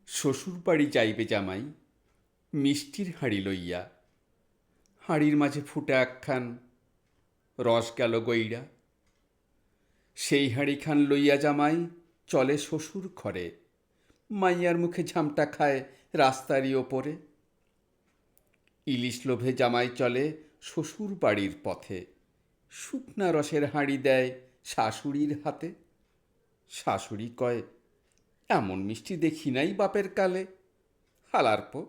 শ্বশুর বাড়ি যাইবে জামাই মিষ্টির হাঁড়ি লইয়া, হাঁড়ির মাঝে ফুটে একখান রস গেল গইড়া। সেই হাঁড়িখান লইয়া জামাই চলে শ্বশুর ঘরে, মাইয়ার মুখে ঝামটা খায় রাস্তারই ওপরে। ইলিশ লোভে জামাই চলে শ্বশুর বাড়ির পথে, শুকনা রসের হাঁড়ি দেয় শাশুড়ির হাতে। শাশুড়ি কয়, এমন মিষ্টি দেখি নাই বাপের কালে। হালারপো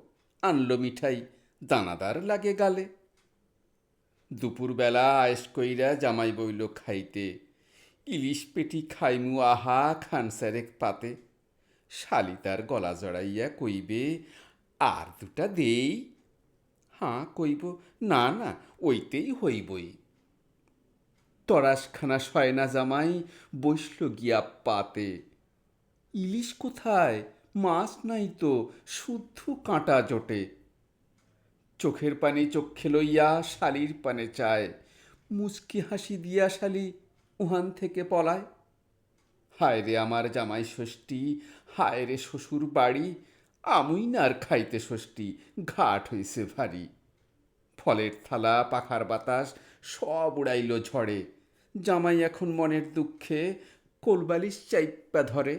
আনলো মিঠাই, দানাদার লাগে গালে। দুপুরবেলা আয়েস কইরা জামাই বইল খাইতে, ইলিশ পেটি খাইমু আহা খানসারেক পাতে। শালি তার গলা জড়াইয়া কইবে, আর দুটা দেই? হাঁ কইব, না না ওইতেই হইবই। তরাসখানা সয় না জামাই, বসল গিয়া পাতে। ইলিশ কোথায়, মাছ নাই তো, শুদ্ধ কাঁটা জোটে। চোখের পানি চক্ষে লইয়া শালির পানে চায়, মুচকি হাসি দিয়া শালি উহান থেকে পলায়। হায় রে আমার জামাই ষষ্ঠী, হায় রে শ্বশুর বাড়ি, আমুই না আর খাইতে ষষ্ঠী, ঘাট হইছে ভারী। ফলের থালা পাখার বাতাস সব উড়াইল ঝড়ে, জামাই এখন মনের দুঃখে কোলবালিশ চাইপা ধরে।